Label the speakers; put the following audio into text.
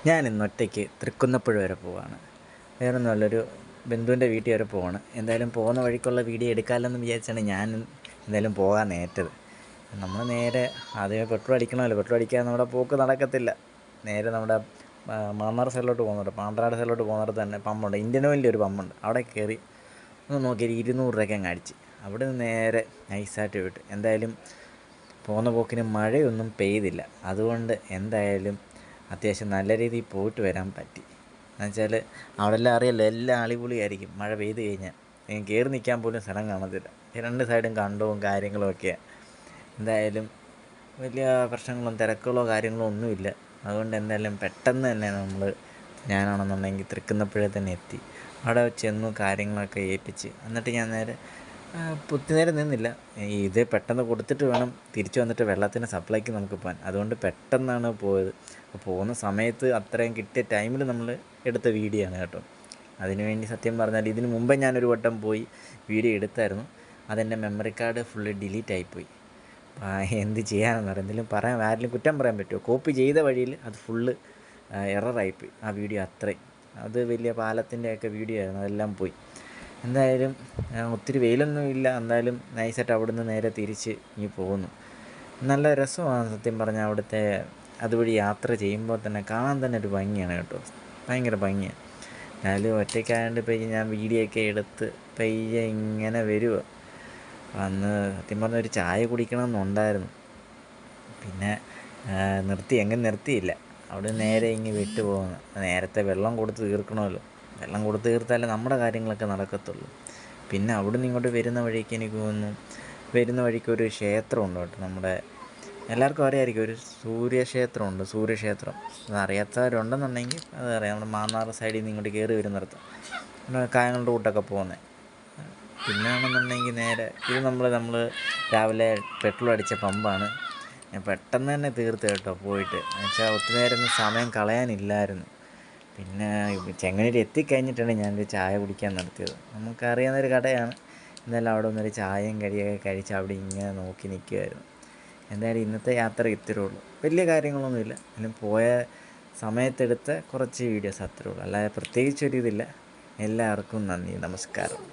Speaker 1: ഞാൻ ഇന്ന് ഒറ്റയ്ക്ക് തൃക്കുന്നപ്പുഴ വരെ പോവാണ്. വേറൊന്നുമല്ല, ഒരു ബന്ധുവിൻ്റെ വീട്ടിൽ വരെ പോവാണ്. എന്തായാലും പോകുന്ന വഴിക്കുള്ള വീഡിയോ എടുക്കാമല്ലോ വിചാരിച്ചാണ് ഞാൻ എന്തായാലും പോകാൻ നേറ്റത്. നമ്മൾ നേരെ ആദ്യമേ പെട്രോൾ അടിക്കണമല്ലോ, പെട്രോൾ അടിക്കാതെ നമ്മുടെ പോക്ക് നടക്കത്തില്ല. നേരെ നമ്മുടെ മണ്ണാർ സൈഡിലോട്ട് പോകുന്നുണ്ട്, പാണ്ടനാട് സൈഡിലോട്ട് പോകുന്നിടത്ത് തന്നെ പമ്പുണ്ട്, ഇന്ത്യൻ ഓയിലിൻ്റെ ഒരു പമ്പുണ്ട്. അവിടെ കയറി ഒന്ന് നോക്കിയാൽ 200 രൂപയ്ക്ക് അങ്ങ് അടിച്ച് അവിടെ നിന്ന് നേരെ നൈസായിട്ട് വിട്ട്. എന്തായാലും പോകുന്ന പോക്കിന് മഴയൊന്നും പെയ്തില്ല, അതുകൊണ്ട് എന്തായാലും അത്യാവശ്യം നല്ല രീതിയിൽ പോയിട്ട് വരാൻ പറ്റി. എന്നുവെച്ചാൽ അവിടെ എല്ലാം അറിയാമല്ലോ, എല്ലാം അടിപൊളിയായിരിക്കും. മഴ പെയ്ത് കഴിഞ്ഞാൽ കയറി നിൽക്കാൻ പോലും സ്ഥലം കാണത്തില്ല. രണ്ട് സൈഡും കണ്ടവും കാര്യങ്ങളും ഒക്കെയാണ്. എന്തായാലും വലിയ പ്രശ്നങ്ങളോ തിരക്കുകളോ കാര്യങ്ങളോ ഒന്നുമില്ല. അതുകൊണ്ട് എന്തായാലും പെട്ടെന്ന് തന്നെ ഞാനാണെന്നുണ്ടെങ്കിൽ തൃക്കുന്നപ്പുഴ തന്നെ എത്തി. അവിടെ ചെന്നു കാര്യങ്ങളൊക്കെ ഏൽപ്പിച്ച് എന്നിട്ട് ഞാൻ നേരെ ഒത്തിരി നിന്നില്ല. ഇത് പെട്ടെന്ന് കൊടുത്തിട്ട് വേണം തിരിച്ചു വന്നിട്ട് വെള്ളത്തിന് സപ്ലൈക്ക് നമുക്ക് പോകാൻ. അതുകൊണ്ട് പെട്ടെന്നാണ് പോയത്. അപ്പോൾ പോകുന്ന സമയത്ത് അത്രയും കിട്ടിയ ടൈമിൽ നമ്മൾ എടുത്ത വീഡിയോ ആണ് കേട്ടോ. അതിനുവേണ്ടി സത്യം പറഞ്ഞാൽ ഇതിന് മുമ്പേ ഞാനൊരു വട്ടം പോയി വീഡിയോ എടുത്തായിരുന്നു. അതെൻ്റെ മെമ്മറി കാർഡ് ഫുള്ള് ഡിലീറ്റ് ആയിപ്പോയി. എന്ത് ചെയ്യാനെന്ന് പറയാം, എന്തെങ്കിലും പറയാൻ ആരെങ്കിലും കുറ്റം പറയാൻ പറ്റുമോ? കോപ്പി ചെയ്ത വഴിയിൽ അത് ഫുള്ള് എററായിപ്പോയി ആ വീഡിയോ. അത്രയും അത് വലിയ പാലത്തിൻ്റെയൊക്കെ വീഡിയോ ആയിരുന്നു, അതെല്ലാം പോയി. എന്തായാലും ഒത്തിരി വെയിലൊന്നും ഇല്ല. എന്തായാലും നൈസായിട്ട് അവിടുന്ന് നേരെ തിരിച്ച് ഇനി പോകുന്നു. നല്ല രസമാണ് സത്യം പറഞ്ഞാൽ അവിടുത്തെ അതുവഴി യാത്ര ചെയ്യുമ്പോൾ തന്നെ കാണാൻ തന്നെ ഒരു ഭംഗിയാണ് കേട്ടോ, ഭയങ്കര ഭംഗിയാണ്. എന്നാലും ഒറ്റയ്ക്കായതുകൊണ്ട് പയ്യെ ഞാൻ വീഡിയോ ഒക്കെ എടുത്ത് പയ്യെ ഇങ്ങനെ വരുക. അന്ന് സത്യം പറഞ്ഞാൽ ഒരു ചായ കുടിക്കണമെന്നുണ്ടായിരുന്നു, പിന്നെ എങ്ങനെ നിർത്തിയില്ല. അവിടെ നേരെ ഇങ്ങ് വിട്ടു പോകുന്നു. നേരത്തെ വെള്ളം കൊടുത്ത് തീർക്കണമല്ലോ, വെള്ളം കൊടുത്ത് തീർത്താലേ നമ്മുടെ കാര്യങ്ങളൊക്കെ നടക്കത്തുള്ളൂ. പിന്നെ അവിടുന്ന് ഇങ്ങോട്ട് വരുന്ന വഴിക്ക് എനിക്ക് തോന്നുന്നു, വരുന്ന വഴിക്കൊരു ക്ഷേത്രമുണ്ട് കേട്ടോ. നമ്മുടെ എല്ലാവർക്കും അറിയാമായിരിക്കും, ഒരു സൂര്യക്ഷേത്രമുണ്ട്, സൂര്യക്ഷേത്രം. അത് അറിയാത്തവരുണ്ടെന്നുണ്ടെങ്കിൽ അത് അറിയാം. നമ്മുടെ മാന്നാർ സൈഡിൽ നിന്ന് ഇങ്ങോട്ട് കയറി വരുന്നിടത്ത് കായങ്ങളുടെ കൂട്ടൊക്കെ പോകുന്നത്. പിന്നെ ആണെന്നുണ്ടെങ്കിൽ നേരെ ഇത് നമ്മൾ രാവിലെ പെട്രോൾ അടിച്ച പമ്പാണ്. ഞാൻ പെട്ടെന്ന് തന്നെ തീർത്ത് കേട്ടോ പോയിട്ട്. എന്നുവെച്ചാൽ ഒത്തിരി നേരം സമയം കളയാനില്ലായിരുന്നു. പിന്നെ ചെങ്ങന്നൂർ എത്തിക്കഴിഞ്ഞിട്ടാണ് ഞാനൊരു ചായ കുടിക്കാൻ നടത്തിയത്. നമുക്കറിയാവുന്നൊരു കടയാണ്. എന്തായാലും അവിടെ വന്നൊരു ചായയും കടിയൊക്കെ കഴിച്ച് അവിടെ ഇങ്ങനെ നോക്കി നിൽക്കുമായിരുന്നു. എന്തായാലും ഇന്നത്തെ യാത്ര ഇത്രയേ ഉള്ളൂ, വലിയ കാര്യങ്ങളൊന്നുമില്ല. എങ്കിലും പോയ സമയത്തെടുത്ത കുറച്ച് വീഡിയോസ് അത്രയേ ഉള്ളൂ, അല്ലാതെ പ്രത്യേകിച്ചൊരിതില്ല. എല്ലാവർക്കും നന്ദി, നമസ്കാരം.